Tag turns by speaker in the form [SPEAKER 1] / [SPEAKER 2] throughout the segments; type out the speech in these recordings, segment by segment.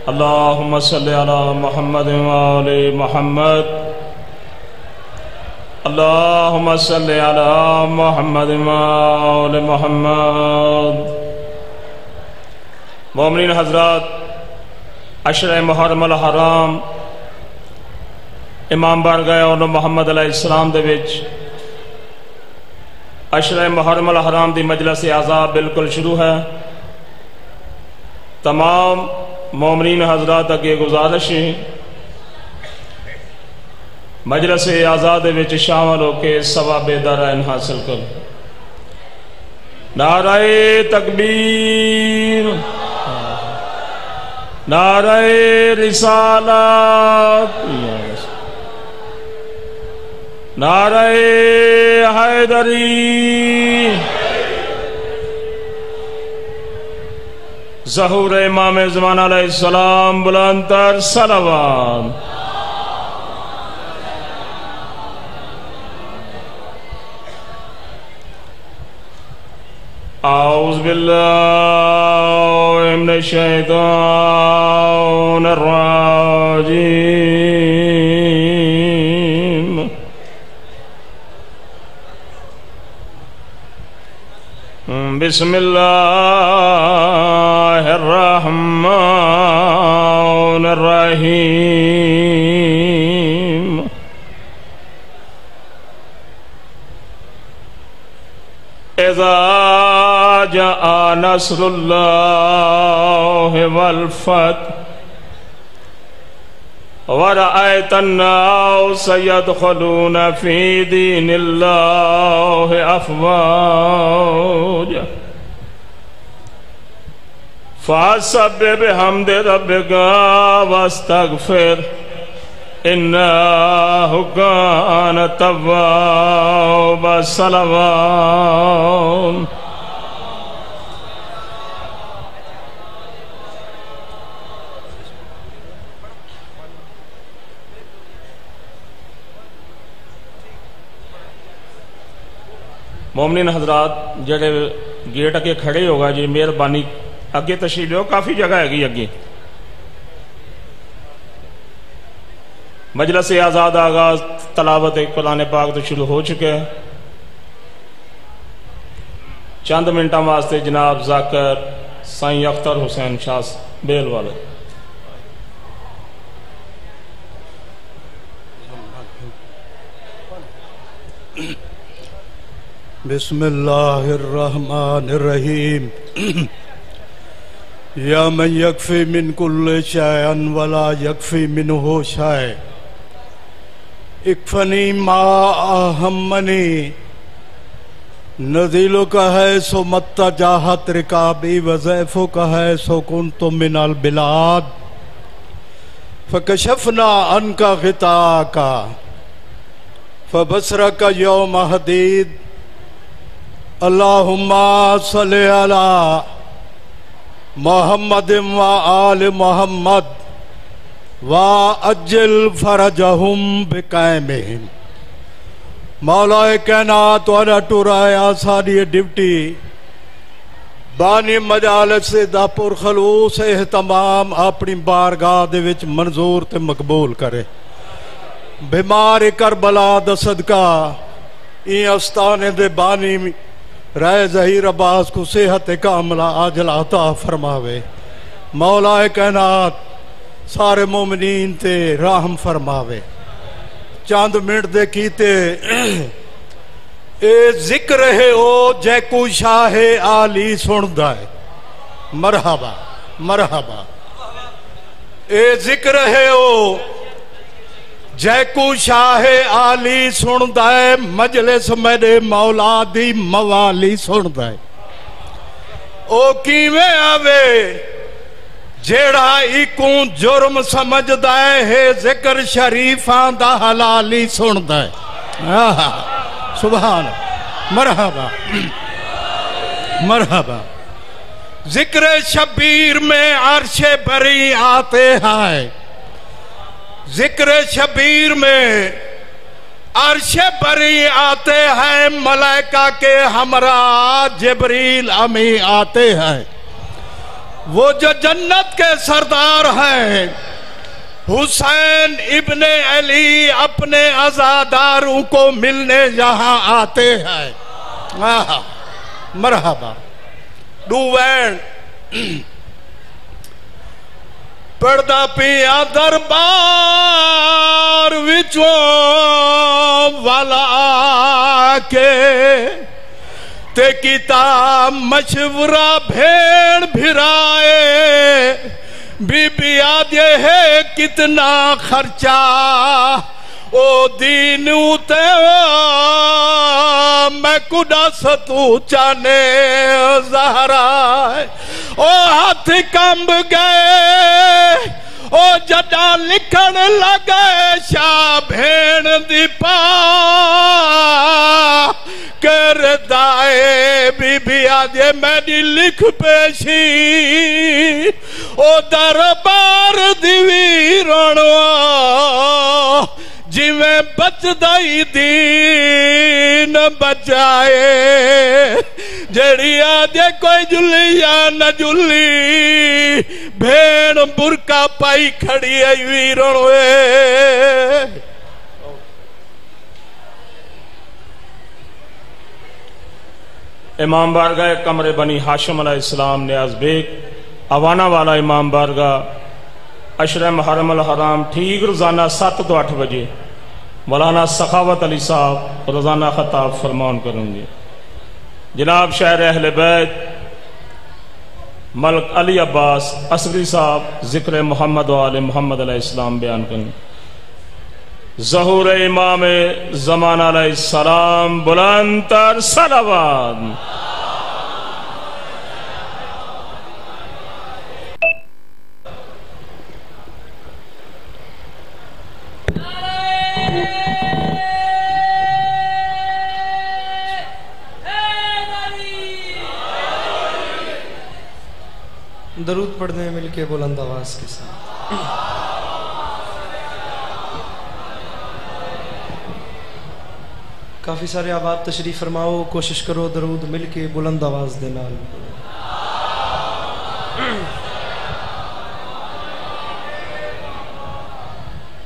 [SPEAKER 1] اللهم صل على محمد وآل محمد اللهم صل على محمد وآل محمد۔ مومنین حضرات، عشر محرم الحرام امام بارگاہ اور محمد علیہ السلام دے وچ عشر محرم الحرام دی مجلس اعزاء بالکل شروع ہے۔ تمام مومنین حضرات اگے گزارش ہے مجلس اعزاء دے وچ شامل ہو کے ثواب دارین حاصل کر۔ نعرہ تکبیر، نعرہ رسالت، نعرہ حیدری، ظہور امام زمان علیہ السلام، بلند تر صلوات۔ اعوذ باللہ من الشیطان الرجیم، بسم اللہ الرحمن الرحیم۔ اذا جاء نصر اللہ والفتح ورأيت الناس يدخلون في دين الله أفواجا فسبح بحمد ربك واستغفر إنه كان توابا۔ صلوات۔ مومنین حضرات جڑے گیٹ اگے کھڑے ہوگا جی مہربانی اگے تشریف لو، کافی جگہ ہے گی اگے۔ مجلس آزاد آغاز تلاوت قرآن پاک تو شروع ہو چکے ہیں۔ چند منٹوں واسطے جناب ذاکر سائیں اختر حسین شاہ بیل والے۔
[SPEAKER 2] بسم اللہ الرحمن الرحیم۔ یا من یکفی من کل شیء ولا یکفی منہ شیء، اکفنی ما اہمنی، نزیلک ہے سو متجاہت رکابی، وضیفک ہے سو کنت من البلاد، فکشفنا عنک غطاءک فبصرک یوم حدید۔ اللہم صلی علی محمد و آل محمد وعجل فرجہم بقائمہم۔ مولا کائنات والا ٹورایا ساری ڈیوٹی بانی مجالس دا پر خلوص اہتمام اپنی بارگاہ دے وچ منظور تے مقبول کرے۔ بیمار کربلا دا صدقہ این استانے دے بانی رائے ظہیر عباس کو صحت کاملہ عاجل عطا فرماوے۔ مولا کائنات سارے مومنین تے رحم فرماوے۔ چاند منٹ دے کیتے اے ذکر ہے او جے کو شاہ عالی سندا ہے۔ مرحبا مرحبا۔ اے ذکر ہے او جے کو شاہ عالی سندا ہے، مجلس میرے مولا دی موالی سندا ہے۔ او کیویں آوے جیڑا ایکوں جرم سمجھدا ہے، ذکر شریفاں دا حلالی سندا ہے۔ سبحان مرحبا مرحبا۔ ذکر شبیر میں عرش بری آتے ہیں، ذکر شبیر میں عرش بری آتے ہیں، ملائکہ کے ہمراہ جبریل امی آتے ہیں۔ وہ جو جنت کے سردار ہیں حسین ابن علی اپنے عزاداروں کو ملنے یہاں آتے ہیں. مرحبا ڈو وین پردہ پیا دربار وچوں والا کے تے کیتا مشورہ بھیڑ بھرائے بی بی آدھے ہے کتنا خرچہ او دین تے میں کڈا ستو چانے زہرا او ہاتھ کمب گئے او جڈا لکھن لگے شاہ بھین دی پا کردائے بی بی آدھے میں دی لکھ پیشی او دربار دی ویرانو جی میں بچ دائی دین بچائے جڑی آدھے کوئی جلی یا نہ جلی بھین برکا پائی کھڑی ہے ویرانوے.
[SPEAKER 1] امام بارگاہ کمرے بنی ہاشم علیہ السلام نیاز بیگ اوانہ والا امام بارگاہ عشرہ محرم الحرام ٹھیک روزانہ 7 to 8 بجے مولانا سخاوت علی صاحب روزانہ خطاب فرمان کریں گے. جناب شاعر اہل بیت ملک علی عباس عصری صاحب ذکر محمد و آل محمد علیہ السلام بیان کریں. ظہور امام زمان علیہ السلام بلند تر صلوات.
[SPEAKER 3] درود پڑھنے مل کے بلند آواز کے ساتھ. کافی سارے احباب تشریف فرماؤ، کوشش کرو درود مل کے بلند آواز دے نال.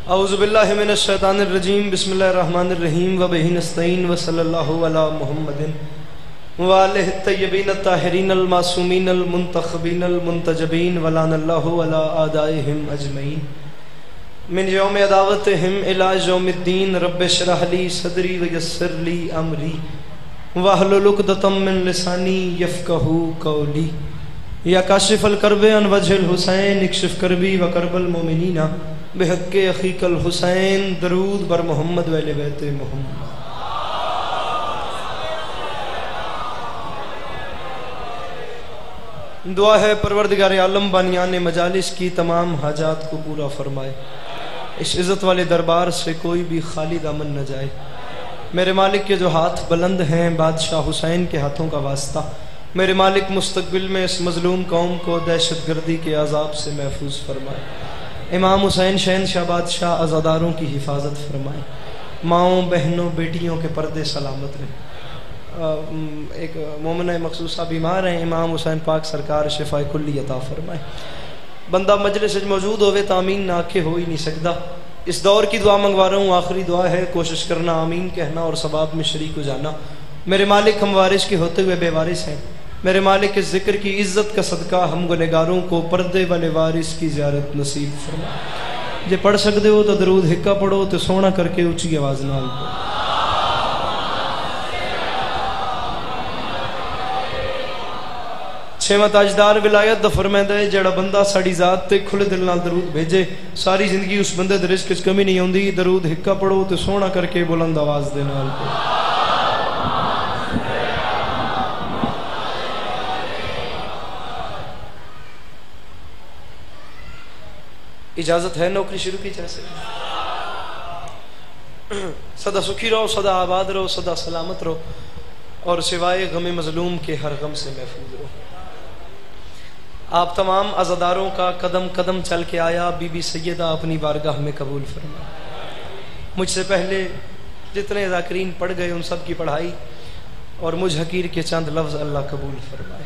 [SPEAKER 3] اعوذ باللہ من الشیطان الرجیم بسم اللہ الرحمن الرحیم وبہ نستعین وصلی اللہ علی محمد وآلہ الطیبین الطاہرین المعصومین المنتخبین المنتجبین ولعن اللہ علی اعدائہم اجمعین من یوم عداوتہم الی یوم الدین. رب اشرح لی صدری ویسر لی امری واحلل عقدۃ من لسانی یفقہوا قولی. یا کاشف الکرب عن وجہ الحسین اکشف کربی وکرب المؤمنین بحق اخیک الحسین. درود بر محمد و اہل بیت محمد. دعا ہے پروردگار عالم بانیان مجالس کی تمام حاجات کو پورا فرمائے. اس عزت والے دربار سے کوئی بھی خالی دامن نہ جائے. میرے مالک کے جو ہاتھ بلند ہیں بادشاہ حسین کے ہاتھوں کا واسطہ، میرے مالک مستقبل میں اس مظلوم قوم کو دہشت گردی کے عذاب سے محفوظ فرمائے. امام حسین شہنشاہ بادشاہ عزاداروں کی حفاظت فرمائے. ماؤں بہنوں بیٹیوں کے پردے سلامت رہیں. ایک مومنہ مخصوصہ بیمار ہیں، امام حسین پاک سرکار شفا کلی عطا فرمائے. بندہ مجلس موجود ہوئے تو آمین نہ کہ ہو ہی نہیں سکتا. اس دور کی دعا منگوا رہا ہوں، آخری دعا ہے، کوشش کرنا آمین کہنا اور ثواب میں شریک ہو جانا. میرے مالک ہم وارث کے ہوتے ہوئے بے وارث ہیں. میرے مالک اس ذکر کی عزت کا صدقہ ہم گنہگاروں کو پردے والے وارث کی زیارت نصیب فرما. جے پڑھ سکتے ہو تو درود ہکا پڑھو تو سونا کر کے اونچی آواز نال پڑھو. چھواں تاجدار ولایت دا فرمائندا ہے جڑا بندہ ساڈی ذات تے کھلے دل نال درود بھیجے ساری زندگی اس بندے دے رزق وچ کمی نہیں ہوندی. درود ہکا پڑھو تے سونا کر کے بلند آواز دے نال پڑھو. اجازت ہے نوکری شروع کی جا سکے. سدا سکھی رہو، سدا آباد رہو، سدا سلامت رہو اور سوائے غم مظلوم کے ہر غم سے محفوظ رہو. آپ تمام عزاداروں کا قدم قدم چل کے آیا بی بی سیدہ اپنی بارگاہ میں قبول فرمائے. مجھ سے پہلے جتنے ذاکرین پڑھ گئے ان سب کی پڑھائی اور مجھ حقیر کے چند لفظ اللہ قبول فرمائے.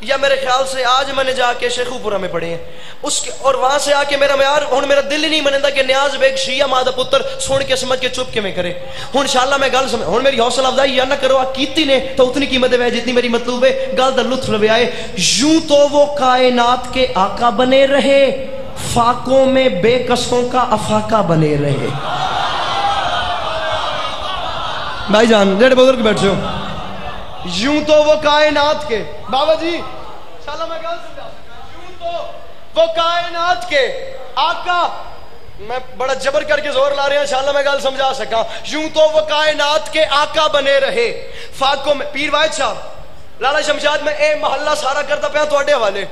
[SPEAKER 3] یا میرے خیال سے آج میں نے جا کے شیخو پورہ میں پڑھے ہیں اس کے، اور وہاں سے آ کے میرا معیار ہن میرا دل ہی نہیں منتا کہ نیاز بیگ شیعہ ماں دا پتر سن کے سمجھ کے چپ کے میں کرے. ہن انشاءاللہ میں گل سمجھ، ہن میری حوصلہ افزائی یا نہ کرو کیتی نے تو اتنی قیمت ہے جتنی میری مطلوب ہے. گل دا لطف لے آئے. یوں تو وہ کائنات کے آقا بنے رہے، فاقوں میں بے کسوں کا افاقہ بنے رہے. بھائی جان جڑے بزرگ بیٹھے ہو، یوں تو وہ کائنات کے، بابا جی انشاءاللہ میں گل سمجھا سکا، یوں تو وہ کائنات کے آقا، میں بڑا جبر کر کے زور لا رہے ہیں انشاءاللہ میں گل سمجھا سکا. یوں تو وہ کائنات کے آقا بنے رہے، فاقوں میں. پیر واحد صاحب لالا شمشاد میں اے محلہ سارا کرتا پیا تواڈے حوالے،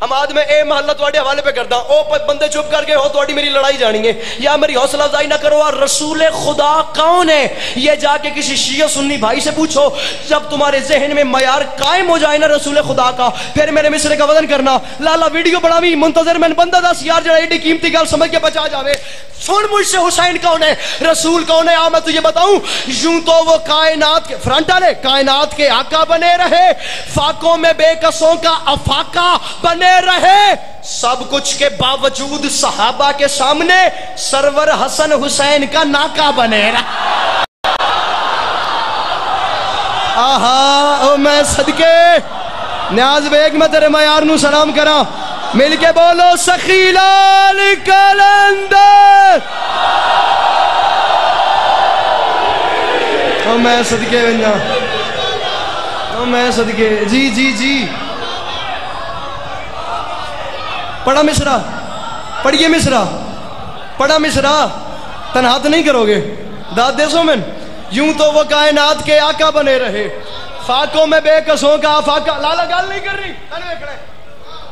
[SPEAKER 3] اماد میں اے محلہ تواڈے حوالے پہ کردا. او بندے چپ کر کے ہو تواڈی میری لڑائی جانی ہے، یا میری حوصلہ افزائی نہ کرو. اور رسول خدا کون ہے یہ جا کے کسی شیعہ سنی بھائی سے پوچھو. جب تمہارے ذہن میں معیار قائم ہو جائے نا رسول خدا کا، پھر میرے مصرے کا وزن کرنا. لالا ویڈیو بناوی منتظر میں بندہ دس یار جڑا ایڈی قیمتی گل سمجھ کے بچا جاوے. سن مجھ سے حسین کون ہے، رسول کون ہے، میں تجھے بتاؤں. یوں تو وہ کائنات کے فرنٹ والے کائنات کے آقا بنے رہے، فاقوں میں بے کسوں کا افاقہ بنے رہے. سب کچھ کے باوجود صحابہ کے سامنے سرور حسن حسین کا ناکا بنے رہا. آہا او میں صدقے نیاز بیگ میں تیرے معیار نو سلام کراں. مل کے بولو سخی لال کلندر. او میں صدقے بنجا، او میں صدقے. جی جی جی پڑھا مصرا، پڑھیے مصرا، پڑھا مصرا. تنہا تو نہیں کرو گے، داد دے سو من. یوں تو وہ کائنات کے آقا بنے رہے، فاقوں میں بے کسوں کا افاقہ. لالا گل نہیں کر رہی،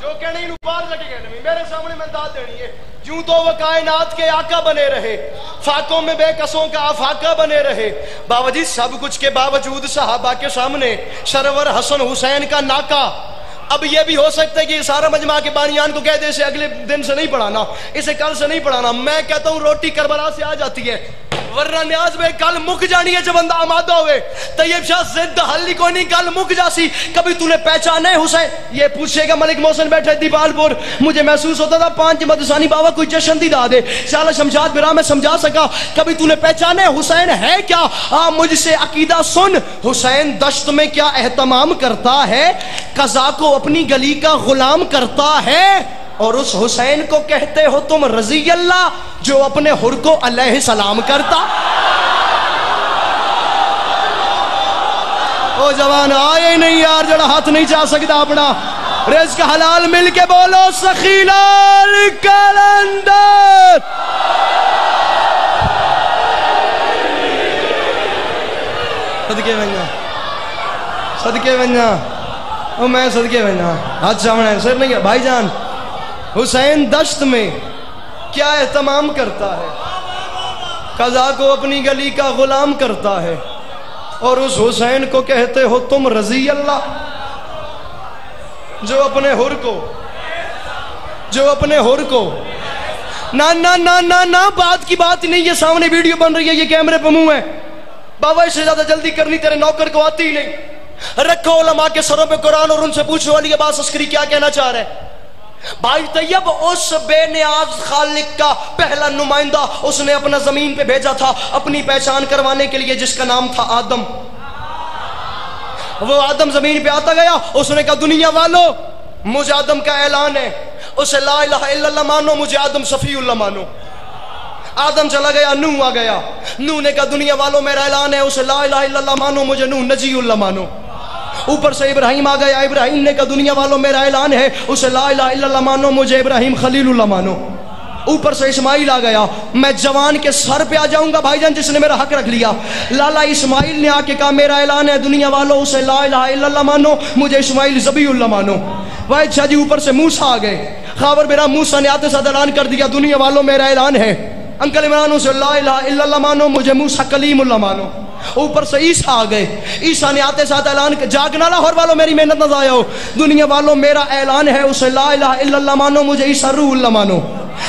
[SPEAKER 3] جو کہنے انہوں بار لٹی گئے نمی میرے سامنے میں داد دینی ہے. یوں تو وہ کائنات کے آقا بنے رہے، فاقوں میں بے کسوں کا افاقہ بنے رہے. بابا جی سب کچھ کے باوجود صحابہ کے سامنے سرور حسن حسین کا ناکا. اب یہ بھی ہو سکتا ہے کہ یہ سارا مجمع کے بانیان کو کہہ دے اسے اگلے دن سے نہیں پڑھانا، اسے کل سے نہیں پڑھانا. میں کہتا ہوں روٹی کربلا سے آ جاتی ہے، ورنہ نیاز میں کل مک جانی ہے جب بندہ آمادہ ہوئے. طیب شاہ زد حلی کوئی نہیں، کل مک جاسی. کبھی تو نے پہچانا ہے حسین؟ یہ پوچھے گا ملک محسن بیٹھے دیپال پور. مجھے محسوس ہوتا تھا 5 مدسانی بابا کوئی جشن دی دا دے. شالا شمشاد برا میں سمجھا سکا. کبھی تو نے پہچانا ہے حسین ہے کیا؟ مجھ سے عقیدہ سن. حسین دشت میں کیا اہتمام کرتا ہے، قضا کو اپنی گلی کا غلام کرتا ہے. اور اس حسین کو کہتے ہو تم رضی اللہ جو اپنے حر کو علیہ السلام کرتا. او جوان آئے نہیں یار جڑا ہاتھ نہیں چاہ سکتا اپنا. رزق حلال مل کے بولو سخی لال کلندر. صدقے بنجا، صدقے بنجا، او میں صدقے بنجا. ہاتھ سامنے سر نہیں بھائی جان. حسین دشت میں کیا اہتمام کرتا ہے، قضا کو اپنی گلی کا غلام کرتا ہے. اور اس حسین کو کہتے ہو تم رضی اللہ جو اپنے حر کو، جو اپنے حر کو. نا نا نا نا نا بات کی بات نہیں. یہ سامنے ویڈیو بن رہی ہے، یہ کیمرے پہ منہ ہے. بابا اس سے زیادہ جلدی کرنی تیرے نوکر کو آتی ہی نہیں. رکھو علماء کے سروں پہ قرآن اور ان سے پوچھو علی عباس عسکری کیا کہنا چاہ رہے ہیں. بھائی طیب اس بے نیاز خالق کا پہلا نمائندہ اس نے اپنا زمین پہ بھیجا تھا اپنی پہچان کروانے کے لیے، جس کا نام تھا آدم. وہ آدم زمین پہ آتا گیا، اس نے کہا دنیا والو مجھے آدم کا اعلان ہے، اسے لا الہ الا اللہ مانو، مجھے آدم صفی اللہ مانو. آدم چلا گیا، نوح آ گیا. نوح نے کہا دنیا والو میرا اعلان ہے، اسے لا الہ الا اللہ مانو، مجھے نوح نجی اللہ مانو. اوپر سے ابراہیم آ گیا. ابراہیم نے کہا دنیا والوں میرا اعلان ہے، اسے لا الہ الا اللہ مانو، مجھے ابراہیم خلیل اللہ مانو. اوپر سے اسماعیل آ گیا. میں جوان کے سر پہ آ جاؤں گا بھائی جان جس نے میرا حق رکھ لیا. لالا اسماعیل نے آ کے کہا میرا اعلان ہے دنیا والوں اسے لا الہ الا اللہ مانو، مجھے اسماعیل ذبیح اللہ مانو. واحد شاہ جی اوپر سے موسیٰ آ گئے. خاور میرا موسیٰ نے آتے ساتھ اعلان کر دیا دنیا والوں میرا اعلان ہے انکل عمران اسے لا الہ الا اللہ مانو، مجھے موسیٰ کلیم اللہ مانو. اوپر سے عیسیٰ آ گئے. عیسیٰ نے آتے ساتھ اعلان کر جاگنا لاہور والوں میری محنت نہ ضائع ہو، دنیا والوں میرا اعلان ہے اسے لا الہ الا اللہ مانو، مجھے عیسیٰ روح اللہ مانو.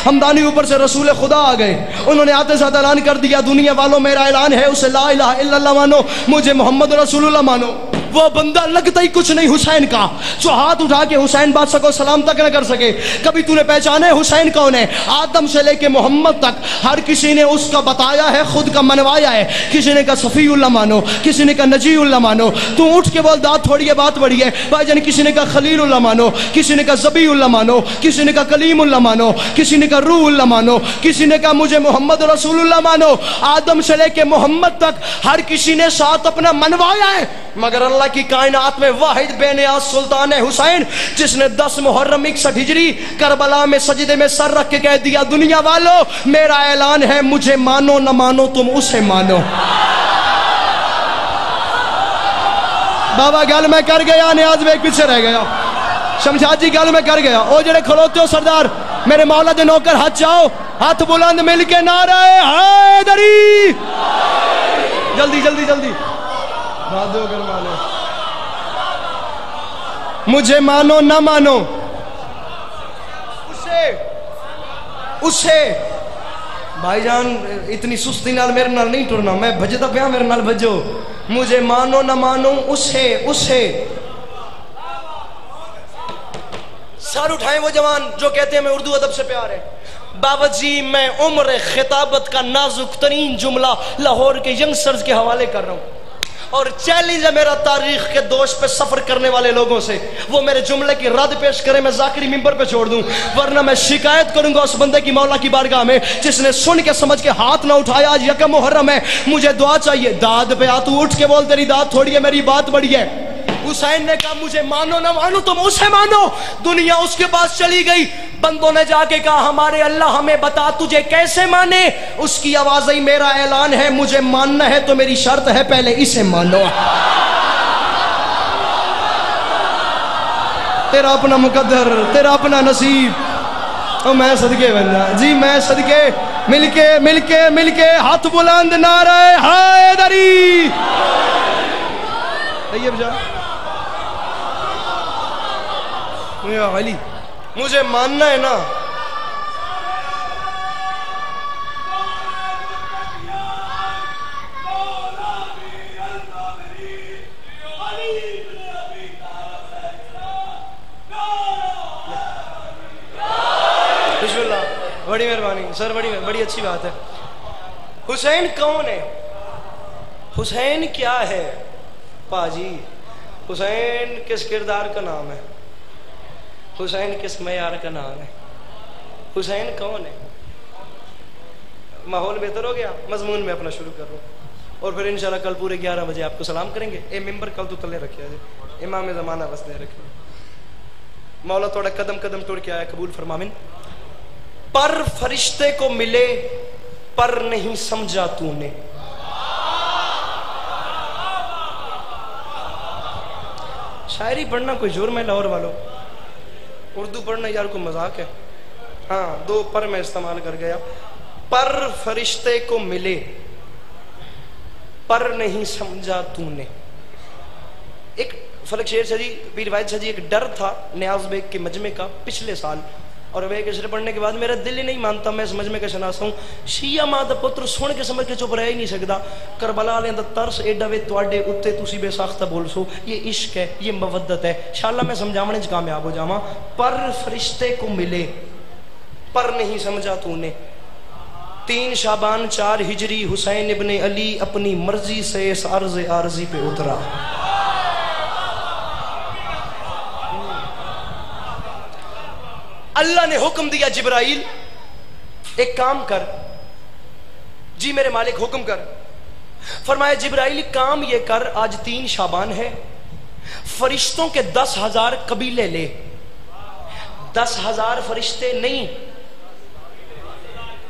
[SPEAKER 3] ہمدانی اوپر سے رسول خدا آ گئے. انہوں نے آتے ساتھ اعلان کر دیا دنیا والوں میرا اعلان ہے اسے لا الہ الا اللہ مانو، مجھے محمد رسول اللہ مانو. وہ بندہ لگتا ہی کچھ نہیں حسین کا جو ہاتھ اٹھا کے حسین بادشاہ کو سلام تک نہ کر سکے. کبھی تو نے پہچانے حسین کون ہے؟ آدم سے لے کے محمد تک ہر کسی نے اس کا بتایا ہے, خود کا منوایا ہے. کسی نے کہا صفی اللہ مانو, کسی نے کہا نجی اللہ مانو. تو اٹھ کے بول داد تھوڑی ہے بات بڑی ہے بھائی جان. کسی نے کہا خلیل اللہ مانو, کسی نے کہا ذبی اللہ مانو, کسی نے کہا کلیم اللہ مانو, کسی نے کہا روح اللہ مانو, کسی نے کہا مجھے محمد رسول اللہ مانو. آدم سے لے کے محمد تک ہر کسی نے ساتھ اپنا منوایا ہے, مگر اللہ کی کائنات میں واحد بے نیاز سلطان ہے حسین, جس نے 10 محرم 61 ہجری کربلا میں سجدے میں سر رکھ کے کہہ دیا دنیا والوں میرا اعلان ہے, مجھے مانو نہ مانو تم اسے مانو. بابا گل میں کر گیا, نیاز بیگ پیچھے رہ گیا, شمشاد جی گل میں کر گیا. او جڑے کھلوتے ہو سردار میرے مولا دے نوکر ہاتھ جاؤ, ہاتھ بلند مل کے نعرہ حیدری. جلدی جلدی جلدی بادو کر مانو, مجھے مانو نہ مانو اسے. بھائی جان اتنی سستی نال میرے نال نہیں ٹرنا, میں بھجتا پیا میرے نال بھجو. مجھے مانو نہ مانو اسے. سر اٹھائیں وہ جوان جو کہتے ہیں میں اردو ادب سے پیار ہے. بابا جی میں عمر خطابت کا نازک ترین جملہ لاہور کے ینگسٹرز کے حوالے کر رہا ہوں, اور چیلنج ہے میرا تاریخ کے دوش پہ سفر کرنے والے لوگوں سے, وہ میرے جملے کی رد پیش کریں میں ذاکری ممبر پہ چھوڑ دوں, ورنہ میں شکایت کروں گا اس بندے کی مولا کی بارگاہ میں جس نے سن کے سمجھ کے ہاتھ نہ اٹھایا. آج یکم محرم ہے, مجھے دعا چاہیے. داد پہ آ, تو اٹھ کے بول تیری داد تھوڑی ہے میری بات بڑی ہے. حسین نے کہا مجھے مانو نہ مانو تم اسے مانو. دنیا اس کے پاس چلی گئی, بندوں نے جا کے کہا ہمارے اللہ ہمیں بتا تجھے کیسے مانے. اس کی آواز ہی میرا اعلان ہے, مجھے ماننا ہے تو میری شرط ہے پہلے اسے مانو. تیرا اپنا مقدر, تیرا اپنا نصیب. او میں صدقے بننا جی, میں صدقے مل کے ہاتھ بلند نعرہ حیدری. طیب جا علی, مجھے ماننا ہے نا. بسم اللہ, بڑی مہربانی سر, بڑی اچھی بات ہے. حسین کون ہے؟ حسین کیا ہے پاجی؟ حسین کس کردار کا نام ہے؟ حسین کس معیار کا نام ہے؟ حسین کون ہے؟ ماحول بہتر ہو گیا, مضمون میں اپنا شروع کر رہا ہوں, اور پھر انشاءاللہ کل پورے 11 بجے آپ کو سلام کریں گے. اے ممبر کل تو تلے رکھے جی, امام زمانہ بس دے رکھے. مولا توڑا قدم قدم توڑ کے آیا, قبول فرمامن. پر فرشتے کو ملے پر نہیں سمجھا تو نے. شاعری پڑھنا کوئی جرم ہے لاہور والوں؟ اردو پڑھنا یار کوئی مذاق ہے؟ ہاں 2 پر میں استعمال کر گیا. پر فرشتے کو ملے پر نہیں سمجھا تو نے. ایک فلک شیر شجی پیر وائد شجی ایک ڈر تھا نیاز بیگ کے مجمع کا پچھلے سال, اور وہ کشر پڑھنے کے بعد میرا دل ہی نہیں مانتا میں اس مجمع کا شناسا ہوں. شیعہ ماں دا پتر سن کے سمجھ کے چپ رہ ہی نہیں سکتا. کربلا والے دا ترس ایڈا وے تواڈے اوتے تسی بے ساختہ بول سو, یہ عشق ہے, یہ مودت ہے. انشاءاللہ میں سمجھاونے وچ کامیاب ہو جاواں. پر فرشتے کو ملے پر نہیں سمجھا تو نے. 3 شعبان 4 ہجری حسین ابن علی اپنی مرضی سے اس عرض عارضی پہ اترا. اللہ نے حکم دیا جبرائیل ایک کام کر. جی میرے مالک حکم کر. فرمایا جبرائیل کام یہ کر, آج 3 شعبان ہے, فرشتوں کے 10,000 قبیلے لے. 10,000 فرشتے نہیں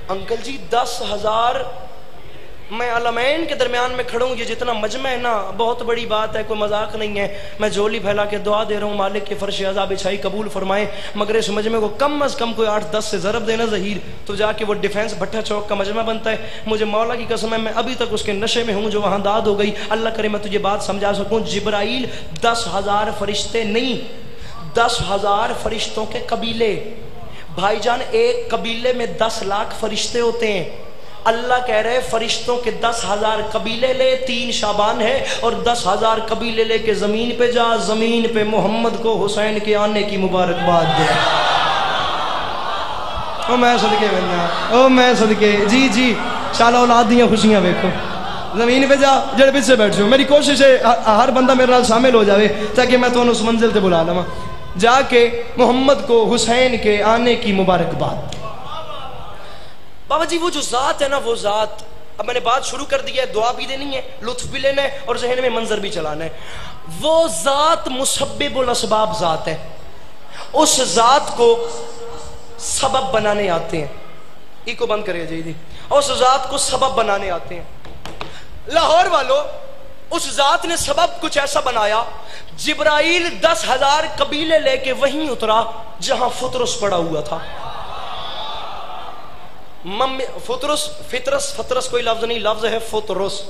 [SPEAKER 3] انکل جی, 10,000. میں علمین کے درمیان میں کھڑوں, یہ جتنا مجمع ہے نا بہت بڑی بات ہے, کوئی مذاق نہیں ہے. میں جھولی پھیلا کے دعا دے رہا ہوں مالک کے فرش عذاب بچھائی قبول فرمائے, مگر اس مجمع کو کم از کم کوئی 8-10 سے ضرب دینا ظہیر, تو جا کے وہ ڈیفینس بھٹا چوک کا مجمع بنتا ہے. مجھے مولا کی قسم ہے میں ابھی تک اس کے نشے میں ہوں جو وہاں داد ہو گئی. اللہ کرے میں تجھے بات سمجھا سکوں. جبرائیل 10,000 فرشتے نہیں, 10,000 فرشتوں کے قبیلے. بھائی جان ایک قبیلے میں 10 لاکھ فرشتے ہوتے ہیں. اللہ کہہ رہے فرشتوں کے 10,000 قبیلے لے، 3 شعبان ہے، اور 10,000 قبیلے لے کے زمین پہ جا، زمین پہ محمد کو حسین کے آنے کی مبارکباد دے۔ او میں صدقے بننا، او میں صدقے، جی جی شالا اولاد دیاں خوشیاں ویکھو، زمین پہ جا جڑے پیچھے بیٹھو، میری کوشش ہے ہر بندہ میرے نال شامل ہو جاوے تاکہ میں تو اس منزل تے بلا لواں، جا کے محمد کو حسین کے آنے کی مبارکباد۔ بابا جی وہ جو ذات ہے نا، وہ ذات، اب میں نے بات شروع کر دی ہے، دعا بھی دینی ہے، لطف بھی لینا ہے اور ذہن میں منظر بھی چلانا ہے۔ وہ ذات مسبب الاسباب ذات ہے، اس ذات کو سبب بنانے آتے ہیں، ایکو بند کرے جی، اس ذات کو سبب بنانے آتے ہیں۔ لاہور والوں، اس ذات نے سبب کچھ ایسا بنایا، جبرائیل 10,000 قبیلے لے کے وہیں اترا جہاں فطرس پڑا ہوا تھا۔ فطرس کوئی لفظ نہیں، لفظ ہے فطرس،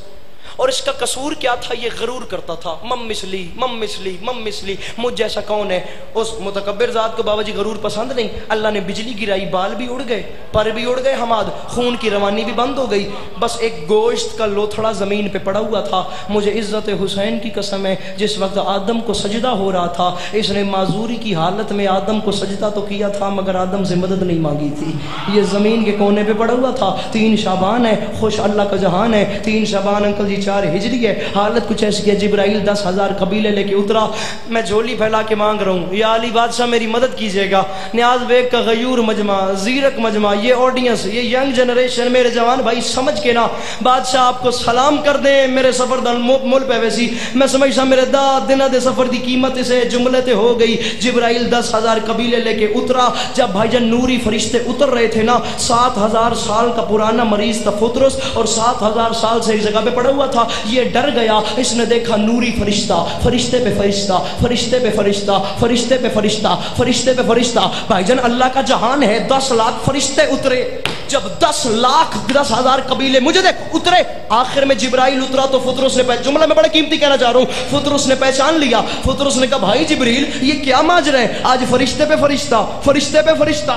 [SPEAKER 3] اور اس کا قصور کیا تھا؟ یہ غرور کرتا تھا، مم مثلی، مجھ جیسا کون ہے۔ اس متکبر ذات کو بابا جی غرور پسند نہیں، اللہ نے بجلی گرائی، بال بھی اڑ گئے، پر بھی اڑ گئے حماد، خون کی روانی بھی بند ہو گئی، بس ایک گوشت کا لوتھڑا زمین پہ پڑا ہوا تھا۔ مجھے عزت حسین کی قسم ہے، جس وقت آدم کو سجدہ ہو رہا تھا، اس نے معذوری کی حالت میں آدم کو سجدہ تو کیا تھا مگر آدم سے مدد نہیں مانگی تھی۔ یہ زمین کے کونے پہ پڑا ہوا تھا۔ 3 شعبان ہے، خوش اللہ کا جہان ہے، 3 شعبان انکل جی 4 ہجری ہے، حالت کچھ ایسی ہے، جبرائیل 10,000 قبیلے لے کے اترا۔ میں جھولی پھیلا کے مانگ رہا ہوں، یا علی بادشاہ میری مدد کیجئے گا۔ نیاز بیگ کا غیور مجمع، زیرک مجمع، یہ آڈینس، یہ ینگ جنریشن، میرے جوان بھائی سمجھ کے نا بادشاہ آپ کو سلام کر دیں، میرے سفر دا مل پہ ویسی میں سمجھتا میرے دنہ دے سفر دی قیمت اسے جملے تے ہو گئی۔ جبرائیل 10,000 قبیلے لے کے اترا۔ جب بھائی جان نوری فرشتے اتر رہے تھے نا، 7,000 سال کا پرانا مریض تھا فطرس، اور 7,000 سال سے ایک جگہ پہ پڑا ہوا تھا۔ یہ ڈر گیا، اس نے دیکھا نوری فرشتہ، فرشتے پہ فرشتہ، فرشتے پہ فرشتہ، فرشتے پہ فرشتہ، فرشتے پہ فرشتہ۔ بھائی جان اللہ کا جہان ہے، 10 لاکھ فرشتے اترے۔ جب 10,000 قبیلے مجھے دیکھ اترے، آخر میں جبرائیل اترا تو فطرس نے جملہ میں بڑا قیمتی کہنا چاہ رہا ہوں، فطرس نے پہچان لیا۔ فطرس نے کہا بھائی جبریل یہ کیا ماجرا ہے؟ آج فرشتے پہ فرشتہ، فرشتے پہ فرشتہ،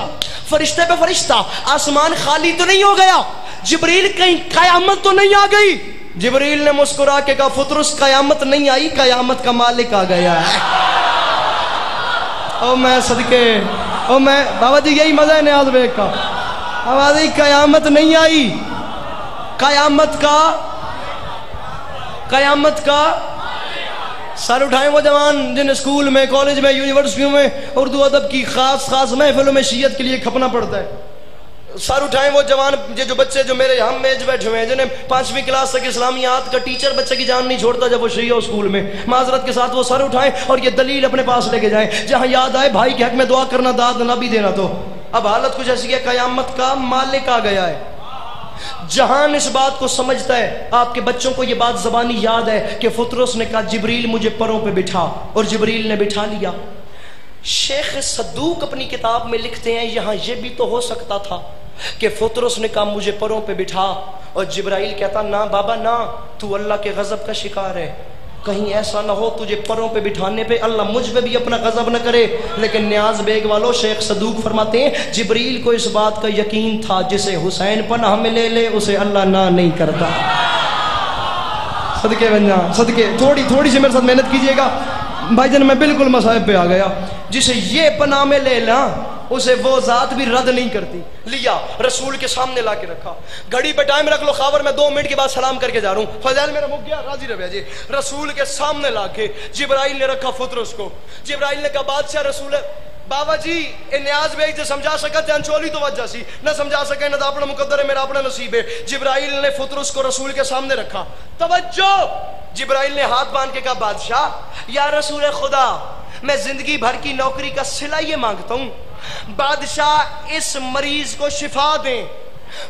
[SPEAKER 3] فرشتے پہ فرشتہ، آسمان خالی تو نہیں ہو گیا؟ جبریل کہیں قیامت تو نہیں آ گئی؟ جبریل نے مسکرا کے کہا فطرس قیامت نہیں آئی، قیامت کا مالک آ گیا ہے۔ او میں صدقے، او میں بابا جی یہی مزہ ہے نیاز بیگ کا، بابا جی قیامت نہیں آئی، قیامت کا سر اٹھائیں وہ جوان جن اسکول میں، کالج میں، یونیورسٹیوں میں اردو ادب کی خاص محفلوں میں شیعت کے لیے کھپنا پڑتا ہے۔ سر اٹھائیں وہ جوان، جو بچے جو میرے ہم میج بیٹھے ہوئے ہیں، جنہیں 5ویں کلاس تک اسلامیات کا ٹیچر بچے کی جان نہیں چھوڑتا جب وہ شیعہ ہو اسکول میں، معذرت کے ساتھ وہ سر اٹھائیں اور یہ دلیل اپنے پاس لے کے جائیں، جہاں یاد آئے بھائی کے حق میں دعا کرنا، داد نہ بھی دینا۔ تو اب حالت کچھ ایسی ہے، قیامت کا مالک آ گیا ہے۔ جہان اس بات کو سمجھتا ہے، آپ کے بچوں کو یہ بات زبانی یاد ہے کہ فطرس نے کہا جبریل مجھے پروں پہ بٹھا، اور جبریل نے بٹھا لیا۔ شیخ صدوق اپنی کتاب میں لکھتے ہیں یہاں یہ بھی تو ہو سکتا تھا کہ فطرس نے کہا مجھے پروں پہ بٹھا، اور جبرائیل کہتا نہ بابا نہ، تو اللہ کے غضب کا شکار ہے، کہیں ایسا نہ ہو تجھے پروں پہ بٹھانے پہ اللہ مجھ پہ بھی اپنا غضب نہ کرے۔ لیکن نیاز بیگ والوں، شیخ صدوق فرماتے ہیں جبریل کو اس بات کا یقین تھا جسے حسین پناہ میں لے لے اسے اللہ نہ نہیں کرتا۔ صدقے بن جا، صدقے، تھوڑی سی میرے ساتھ محنت کیجئے گا بھائی جان، میں بالکل مصائب پہ آ گیا۔ جسے یہ پناہ میں لے لا اسے وہ ذات بھی رد نہیں کرتی۔ لیا رسول کے سامنے لا کے رکھا، گھڑی پہ ٹائم رکھ لو خاور، میں 2 منٹ کے بعد سلام کر کے جا رہا ہوں، فضائل میرا مک گیا، راضی رہے جی۔ رسول کے سامنے لا کے جبرائیل نے رکھا فطرس کو۔ جبرائیل نے کہا بادشاہ رسول بابا جی اے نیاز بیگ جو سمجھا سکا تے انچولی تو وجہ سی، نہ سمجھا سکے نہ تو اپنا مقدر ہے، میرا اپنا نصیب ہے۔ جبرائیل نے فطرس کو رسول کے سامنے رکھا، توجہ، جبرائیل نے ہاتھ باندھ کے کہا بادشاہ یا رسول خدا میں زندگی بھر کی نوکری کا صلہ یہ مانگتا ہوں، بادشاہ اس مریض کو شفا دیں۔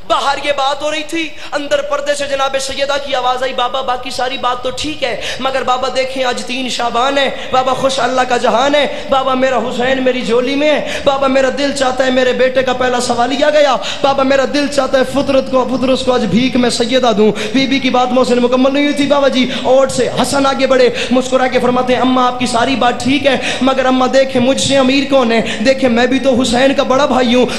[SPEAKER 3] باہر یہ بات ہو رہی تھی، اندر پردے سے جناب سیدہ کی آواز آئی بابا باقی ساری بات تو ٹھیک ہے مگر بابا دیکھیں آج 3 شعبان ہے، بابا خوش اللہ کا جہان ہے، بابا میرا حسین میری جھولی میں ہے، بابا میرا دل چاہتا ہے میرے بیٹے کا پہلا سوالیہ گیا، بابا میرا دل چاہتا ہے فطرس کو آج بھیک میں سیدہ دوں۔ بی بی کی بات محسن مکمل نہیں ہوئی تھی بابا جی، اوٹ سے حسن آگے بڑھے، مسکرا کے فرماتے ہیں اماں آپ کی ساری بات ٹھیک ہے مگر اماں دیکھیں مجھ سے امیر کون ہے، دیکھیں میں بھی تو حسین کا بڑا بھائی ہوں،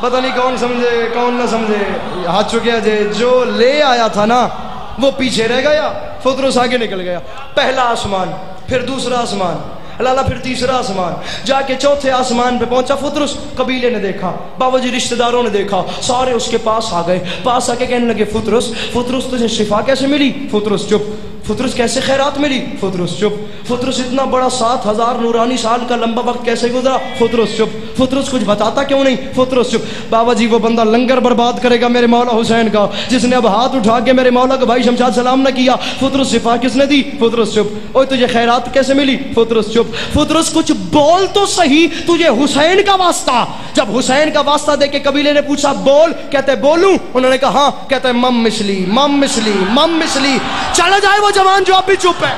[SPEAKER 3] پتہ نہیں کون سمجھے کون نہ سمجھے، ہاتھ چکیا جے، جو لے آیا تھا نا وہ پیچھے رہ گیا، فطرس آگے نکل گیا۔ پہلا آسمان، پھر دوسرا آسمان، لالا پھر تیسرا آسمان، جا کے چوتھے آسمان پہ پہنچا فطرس۔ قبیلے نے دیکھا، بابا جی رشتہ داروں نے دیکھا، سارے اس کے پاس آ گئے، پاس آ کے کہنے لگے فطرس فطرس تجھے شفا کیسے ملی؟ فطرس چپ۔ فطرس کیسے خیرات ملی؟ فطرس چپ۔ فطرس اتنا بڑا 7000 نورانی سال کا لمبا وقت کیسے گزرا؟ فطرس چپ۔ فطرس کچھ بتاتا کیوں نہیں؟ فطرس چپ۔ بابا جی وہ بندہ لنگر برباد کرے گا میرے مولا حسین کا، جس نے اب ہاتھ اٹھا کے میرے مولا کا بھائی شمشاد سلام نہ کیا۔ فطرس شفا کس نے دی؟ فطرس چپ۔ اوے تجھے خیرات کیسے ملی؟ فطرس چپ۔ فطرس کچھ بول تو صحیح، تجھے حسین کا واسطہ۔ جب حسین کا واسطہ دے کے قبیلے نے پوچھا بول، کہتے بولوں؟ انہوں نے کہا ہاں، کہتے مم مسلی مم مسلی مم مسلی۔ چلا جائے وہ جوان جو اب بھی چپ ہے،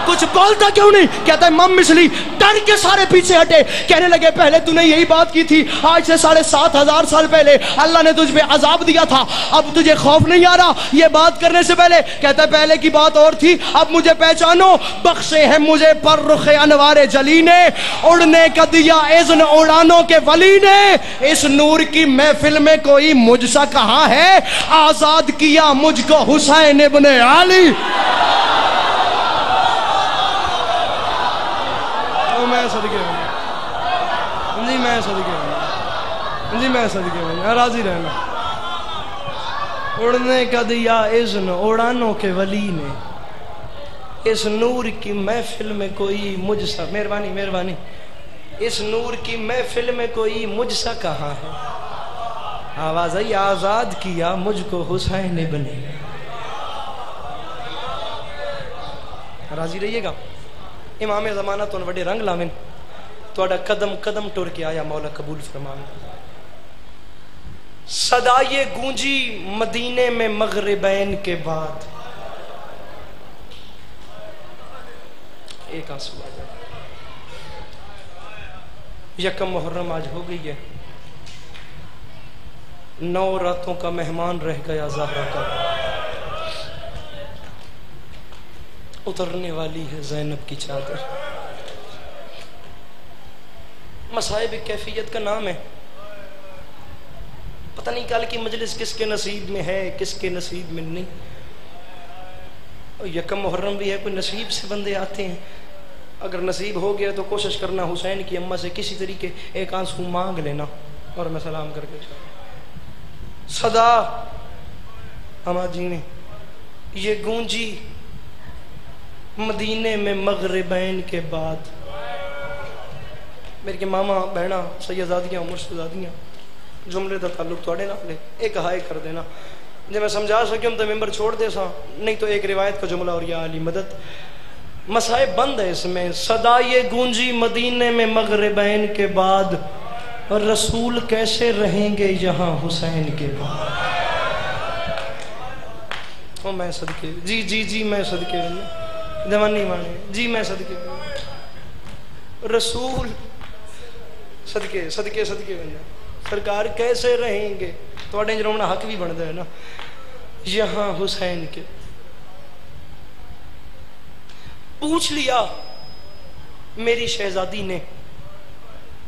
[SPEAKER 3] کچھ بولتا کیوں نہیں؟ کہتا ہے مم مسلی۔ ڈر کے سارے پیچھے ہٹے، کہنے لگے پہلے تو نے یہی بات کی تھی، آج سے 7500 سال پہلے اللہ نے تجھ پہ عذاب دیا تھا، اب تجھے خوف نہیں آ رہا یہ بات کرنے سے پہلے؟ کہتا ہے پہلے کی بات اور تھی، اب مجھے پہچانو، بخشے ہیں مجھے پر رخ انوار جلی نے، اڑنے کا دیا اذن اڑانوں کے ولی نے، اس نور کی محفل میں کوئی مجھ سا کہاں ہے، آزاد کیا مجھ کو حسین ابن علی۔ میں صدقے ہوں جی، میں صدقے ہوں جی، میں صدقے ہوں، راضی رہنا۔ اڑنے کا دیا اذن اڑانوں کے ولی نے، اس نور کی محفل میں کوئی مجھ سا، مہربانی مہربانی، اس نور کی محفل میں کوئی مجھ سا کہاں ہے، آواز آئی آزاد کیا مجھ کو حسین ابن۔ راضی رہیے گا۔ امام زمانہ تو وڈے رنگ لاویں، تہاڈا قدم قدم ٹر کے آیا مولا قبول فرماویں۔ صدا یہ گونجی مدینے میں مغربین کے بعد، ایک آنسو آ جائے۔ یکم محرم آج ہو گئی ہے، 9 راتوں کا مہمان رہ گیا زہرا کا، اترنے والی ہے زینب کی چادر۔ مصائب کیفیت کا نام ہے، پتہ نہیں کل کی مجلس کس کے نصیب میں ہے کس کے نصیب میں نہیں۔ یکم محرم بھی ہے، کوئی نصیب سے بندے آتے ہیں، اگر نصیب ہو گیا تو کوشش کرنا حسین کی اماں سے کسی طریقے ایک آنسو مانگ لینا اور میں سلام کر کے صدا اماں جی نے یہ گونجی مدینے میں مغربین کے بعد۔ میرے کے ماما بہنا سیدزادیاں مرشدزادیاں جملے دا تعلق توڑے نہ لے، ایک ہائے کر دینا جب میں سمجھا سکوں تو ممبر چھوڑ دے سا، نہیں تو ایک روایت کا جملہ اور یا علی مدد۔ مسائب بند ہے اس میں، صدا یہ گونجی مدینے میں مغربین کے بعد، رسول کیسے رہیں گے یہاں حسین کے بعد۔ او میں صدقے جی جی جی میں صدقے جوانی مانے جی میں صدقے رسول صدقے صدقے صدقے بنجا سرکار کیسے رہیں گے، تھوڑے جرومنا حق بھی بن دے نا یہاں حسین کے۔ پوچھ لیا میری شہزادی نے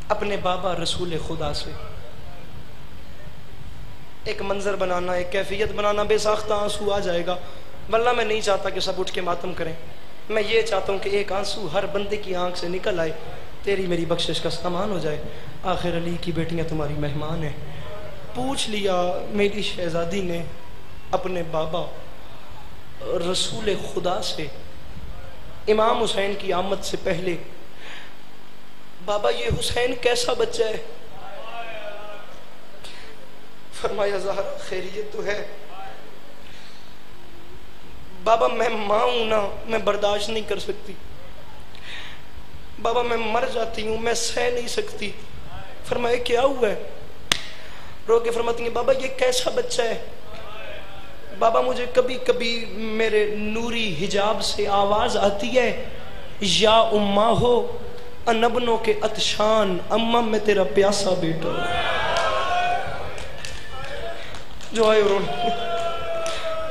[SPEAKER 3] اپنے بابا رسول خدا سے، ایک منظر بنانا، ایک کیفیت بنانا، بے ساختہ آنسو آ جائے گا، واللہ میں نہیں چاہتا کہ سب اٹھ کے ماتم کریں، میں یہ چاہتا ہوں کہ ایک آنسو ہر بندے کی آنکھ سے نکل آئے، تیری میری بخشش کا سامان ہو جائے، آخر علی کی بیٹیاں تمہاری مہمان ہیں۔ پوچھ لیا میری شہزادی نے اپنے بابا رسول خدا سے امام حسین کی آمد سے پہلے، بابا یہ حسین کیسا بچہ ہے؟ فرمایا زہرا خیریت تو ہے بابا، میں ماں ہوں نا، میں برداشت نہیں کر سکتی بابا، میں مر جاتی ہوں، میں سہ نہیں سکتی۔ فرمایا کیا ہوا ہے؟ رو کے فرماتی ہیں بابا یہ کیسا بچہ ہے؟ بابا مجھے کبھی کبھی میرے نوری حجاب سے آواز آتی ہے، یا اماں ہو انبنوں کے اتشان، اماں میں تیرا پیاسا بیٹا جو آئے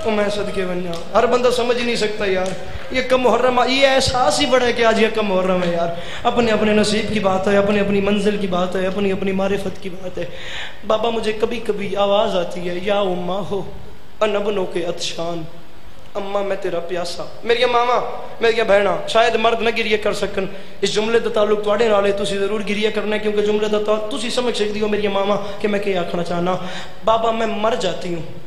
[SPEAKER 3] تو میں صدقے بن جاؤں. ہر بندہ سمجھ نہیں سکتا یار یہ کم محرم، یہ احساس ہی بڑا ہے کہ آج یہ کم محرم ہے یار. اپنے اپنے نصیب کی بات ہے، اپنی اپنی منزل کی بات ہے، اپنی اپنی معرفت کی بات ہے. بابا مجھے کبھی کبھی آواز آتی ہے یا اماں ہو انبنوں کے عطشان، اماں میں تیرا پیاسا. میری ماما میری بہنا شاید مرد نہ گریے کر سکن، اس جملے دا تعلق تواڈے نال ہے، تسی ضرور گریے کرنا ہے کیونکہ جملے دا تسی سمجھ سکتی ہو میری ماما کہ میں کیا آکھنا چاہنا. بابا میں مر جاتی ہوں.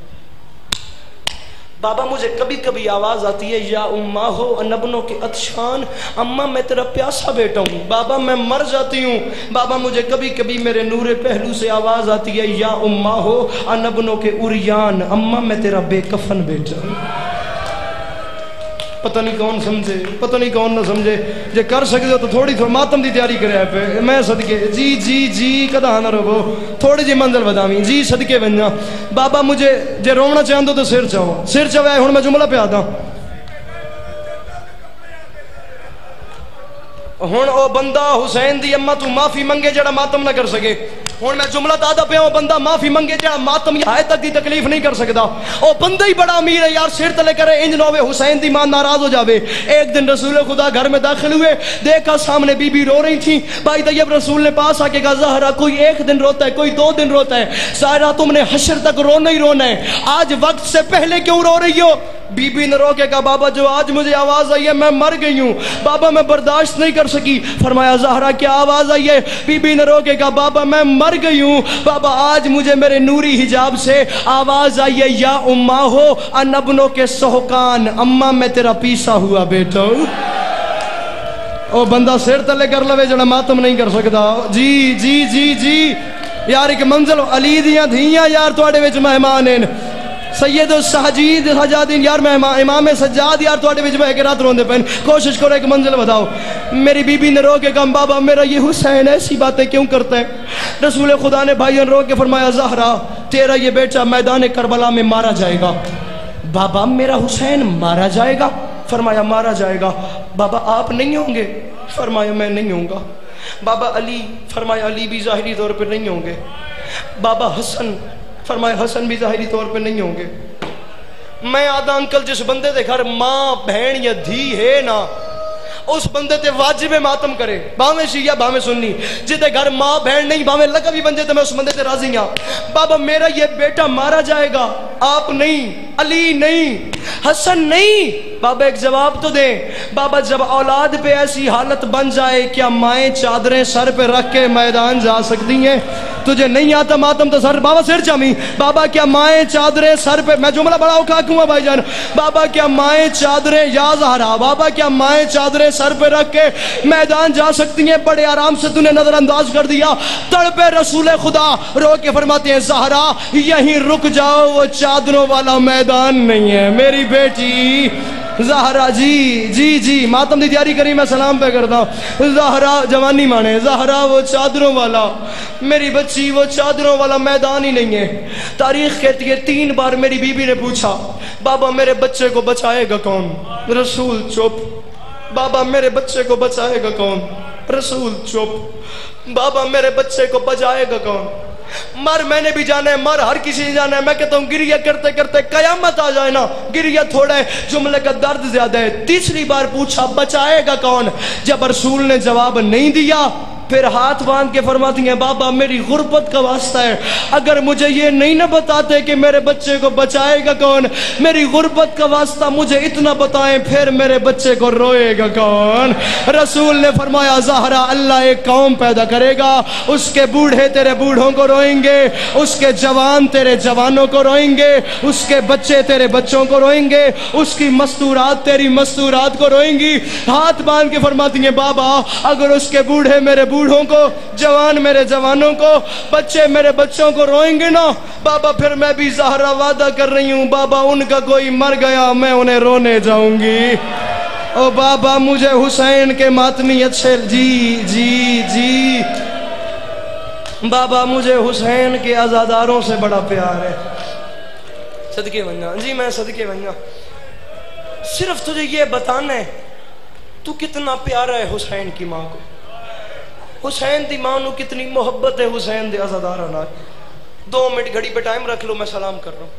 [SPEAKER 3] بابا مجھے کبھی کبھی آواز آتی ہے یا اماں ہو انبنوں کے عطشان، اماں میں تیرا پیاسا بیٹا ہوں. بابا میں مر جاتی ہوں. بابا مجھے کبھی کبھی میرے نور پہلو سے آواز آتی ہے یا اماں ہو انبنوں کے عریان، اماں میں تیرا بے کفن بیٹا ہوں. پتہ نہیں کون سمجھے، پتہ نہیں کون نہ سمجھے. جے کر سکتے ہو تو تھوڑی ماتم دی تیاری کرے پہ میں صدقے جی جی جی کدا نہ رو تھوڑی جی منزل بداویں جی صدقے بننا. بابا مجھے جے رونا چاہندو تو سر چاہو، سر چاہے ہن میں جملہ پہ آتا. ہن او بندہ حسین دی اماں تو معافی منگے جڑا ماتم نہ کر سکے. ہوں میں جملہ دادا پہ بندہ معافی منگے جڑا ماتم یہاں تک دی تکلیف نہیں کر سکتا. او بندہ ہی بڑا امیر ہے یار، سر تلے کرے انج نہ ہوئے حسین دی ماں ناراض ہو جاوے. ایک دن رسول خدا گھر میں داخل ہوئے، دیکھا سامنے بی بی رو رہی تھی. بھائی طیب رسول نے پاس آ کے کہا زہرا کوئی ایک دن روتا ہے، کوئی 2 دن روتا ہے، ظاہرہ تم نے حشر تک رونا ہی رونا ہے، آج وقت سے پہلے کیوں رو رہی ہو؟ بی بی نے رو کے کہا بابا جو آج مجھے آواز آئی ہے میں مر گئی ہوں. بابا میں برداشت نہیں کر سکی. فرمایا زہرا کیا آواز آئی ہے؟ بی بی نے رو کے کہا بابا میں مر گئی ہوں. بابا آج مجھے میرے نوری حجاب سے آواز آئی ہے یا اماں ہو انبنوں کے سہکان، اماں میں تیرا پیسا ہوا بیٹا. او بندہ سر تلے کر لوے جڑا ماتم نہیں کر سکتا. جی جی جی جی یار ایک منزل علی دیاں دھیاں یار تواڈے وچ مہمان ہیں. سید الساجد سجادین یار مہمان امام سجاد یار تواڈے وچ بیٹھ کے رات روندے پین. کوشش کرو ایک منزل بتاؤ. میری بی بی نے رو کے کہا بابا میرا یہ حسین ایسی باتیں کیوں کرتا ہے؟ رسول خدا نے بھائیوں رو کے فرمایا زہرا تیرا یہ بیٹا میدان کربلا میں مارا جائے گا. بابا میرا حسین مارا جائے گا؟ فرمایا مارا جائے گا. بابا آپ نہیں ہوں گے؟ فرمایا میں نہیں ہوں گا. بابا علی؟ فرمایا علی بھی ظاہری طور پر نہیں ہوں گے. بابا حسن؟ فرمایا حسن بھی ظاہری طور پہ نہیں ہوں گے. میں آدھا انکل جس بندے دے گھر ماں بہن یا دھی ہے نا اس بندے تے واجب ماتم کرے، باویں شیعہ باویں سنی. جتے گھر ماں بہن نہیں باویں لقب بھی بن جائے تو میں اس بندے تے راضی ہوں. بابا میرا یہ بیٹا مارا جائے گا، آپ نہیں، علی نہیں، حسن نہیں. بابا ایک جواب تو دیں. بابا جب اولاد پہ ایسی حالت بن جائے کیا مائیں چادریں سر پہ رکھ کے میدان جا سکتی ہیں؟ تجھے نہیں آتا ماتم تو سر بابا سر چامی. بابا کیا مائیں چادریں سر پہ، میں جملہ بڑا اوکھا کیوں بھائی جان. بابا کیا مائیں چادریں یا زہرا بابا کیا مائیں چادریں سر پہ رکھ کے میدان جا سکتی ہیں؟ بڑے آرام سے تو نے نظر انداز کر دیا. تڑپے رسول خدا رو کے فرماتے ہیں زہرا یہیں رک جاؤ، وہ چادروں والا میدان نہیں ہے میری بیٹی. زہرا جی جی جی ماتم دی تیاری کری میں سلام پہ کرتا ہوں. زہرا جوانی مانے زہرا وہ چادروں والا میری بچی وہ چادروں والا میدان ہی نہیں ہے. تاریخ کہتی ہے 3 بار میری بی بی نے پوچھا بابا میرے بچے کو بچائے گا کون؟ رسول چپ. بابا میرے بچے کو بچائے گا کون؟ رسول چپ. بابا میرے بچے کو بچائے گا کون؟ مر میں نے بھی جانا ہے، مر ہر کسی نے جانا ہے. میں کہتا ہوں گریہ کرتے کرتے قیامت آ جائے نا، گریہ تھوڑا ہے جملے کا درد زیادہ ہے. 3 بار پوچھا بچائے گا کون؟ جب رسول نے جواب نہیں دیا پھر ہاتھ باندھ کے فرماتی ہیں بابا میری غربت کا واسطہ ہے، اگر مجھے یہ نہیں نہ بتاتے کہ میرے بچے کو بچائے گا کون، میری غربت کا واسطہ مجھے اتنا بتائیں پھر میرے بچے کو روئے گا کون؟ رسول نے فرمایا زہرا اللہ ایک قوم پیدا کرے گا، اس کے بوڑھے تیرے بوڑھوں کو روئیں گے، اس کے جوان تیرے جوانوں کو روئیں گے، اس کے بچے تیرے بچوں کو روئیں گے، اس کی مستورات تیری مستورات کو روئیں گی. ہاتھ باندھ کے فرماتی ہیں بابا اگر اس کے بوڑھے میرے بوڑھوں کو، جوان میرے جوانوں کو، بچے میرے بچوں کو روئیں گے نا بابا پھر میں بھی زہرا وعدہ کر رہی ہوں بابا ان کا کوئی مر گیا میں انہیں رونے جاؤں گی. او بابا مجھے حسین کے ماتمی اچھے جی جی جی بابا مجھے حسین کے عزاداروں سے بڑا پیار ہے. صدقے بننا جی میں صدقے بننا. صرف تجھے یہ بتانا ہے تو کتنا پیارا ہے حسین کی ماں کو، حسین دی ماں نو کتنی محبت ہے حسین دے عزاداراں نال. 2 منٹ گھڑی پہ ٹائم رکھ لو میں سلام کر رہا ہوں.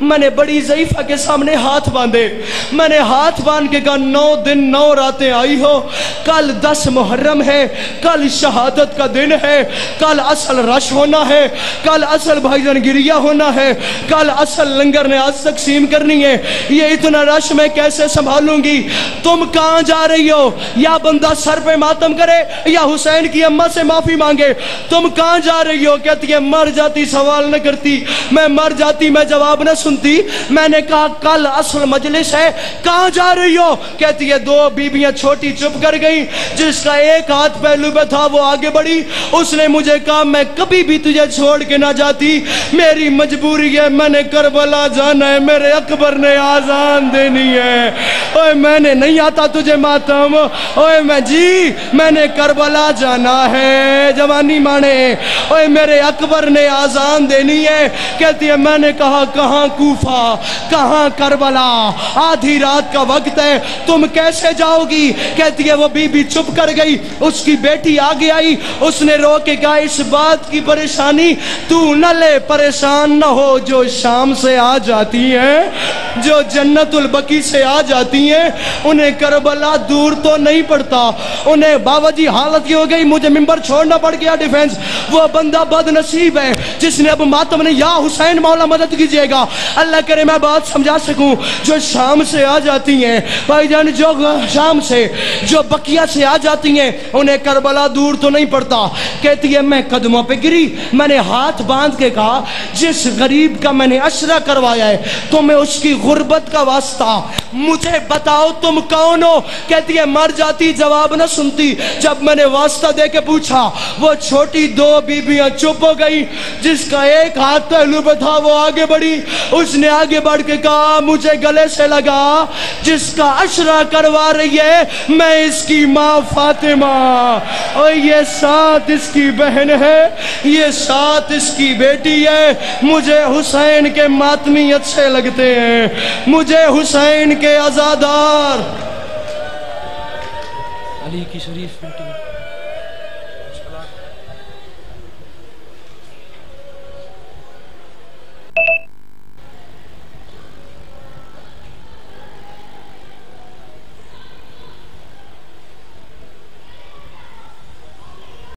[SPEAKER 3] میں نے بڑی ضعیفہ کے سامنے ہاتھ باندھے، میں نے ہاتھ باندھ کے کہا 9 دن 9 راتیں آئی ہو، کل 10 محرم ہے، کل شہادت کا دن ہے، کل اصل رش ہونا ہے، کل اصل بھائی جان گریہ ہونا ہے، کل اصل لنگر نے آج تقسیم کرنی ہے، یہ اتنا رش میں کیسے سنبھالوں گی؟ تم کہاں جا رہی ہو؟ یا بندہ سر پہ ماتم کرے یا حسین کی اماں سے معافی مانگے، تم کہاں جا رہی ہو؟ کہتی ہے مر جاتی سوال نہ کرتی، میں مر جاتی میں جواب نہ سنتی۔ میں نے کہا کل اصل مجلس ہے، کہاں جا رہی ہو؟ کہتی ہے 2 بیویاں چھوٹی چپ کر گئیں، جس کا ایک ہاتھ پہلو پہ تھا وہ آگے بڑھی، اس نے مجھے کہا میں کبھی بھی تجھے چھوڑ کے نہ جاتی، میری مجبوری ہے، میں نے کربلا جانا ہے، میرے اکبر نے آزان دینی ہے، اوے میں نے نہیں آتا تجھے ماتم، اوے میں نے کربلا جانا ہے، جوانی مانے، اوے میرے اکبر نے آزان دینی ہے۔ کہتی ہے میں نے کہا کہاں کوفہ، کہاں کربلا، آدھی رات کا وقت ہے، تم کیسے جاؤ گی؟ کہتی ہے وہ بی بی چپ کر گئی، اس کی بیٹی آگے آئی، اس نے رو کے کہا اس بات کی پریشانی تو نہ لے، پریشان نہ ہو، جو شام سے آ جاتی ہیں، جو جنت البقیع سے آ جاتی ہیں، انہیں کربلا دور تو نہیں پڑتا، انہیں بابا جی حالت یہ ہو گئی مجھے ممبر چھوڑنا پڑ گیا ڈیفینس، وہ بندہ بد نصیب ہے جس نے اب ماتم نے یا حسین مولا مدد کیجئے گا، اللہ کرے میں بات سمجھا سکوں، جو شام سے آ جاتی ہیں بھائی جان، جو شام سے جو بقیہ سے آ جاتی ہیں انہیں کربلا دور تو نہیں پڑتا۔ کہتی ہے میں قدموں پہ گری، میں نے ہاتھ باندھ کے کہا جس غریب کا میں نے عشرہ کروایا ہے تمہیں اس کی غربت کا واسطہ، مجھے بتاؤ تم کون ہو؟ کہتی ہے مر جاتی جواب نہ سنتی، جب میں نے واسطہ دے کے پوچھا وہ چھوٹی 2 بیویاں چپ ہو گئی، جس کا ایک ہاتھ پہلو پہ تھا وہ آگے بڑھی، اس نے آگے بڑھ کے کہا مجھے گلے سے لگا، جس کا عشرہ کروا رہی ہے میں اس کی ماں فاطمہ، اور یہ 7 اس کی بہن ہے، یہ 7 اس کی بیٹی ہے، مجھے حسین کے ماتمی اچھے لگتے ہیں، مجھے حسین کے عزادار علی کی شریف بیٹی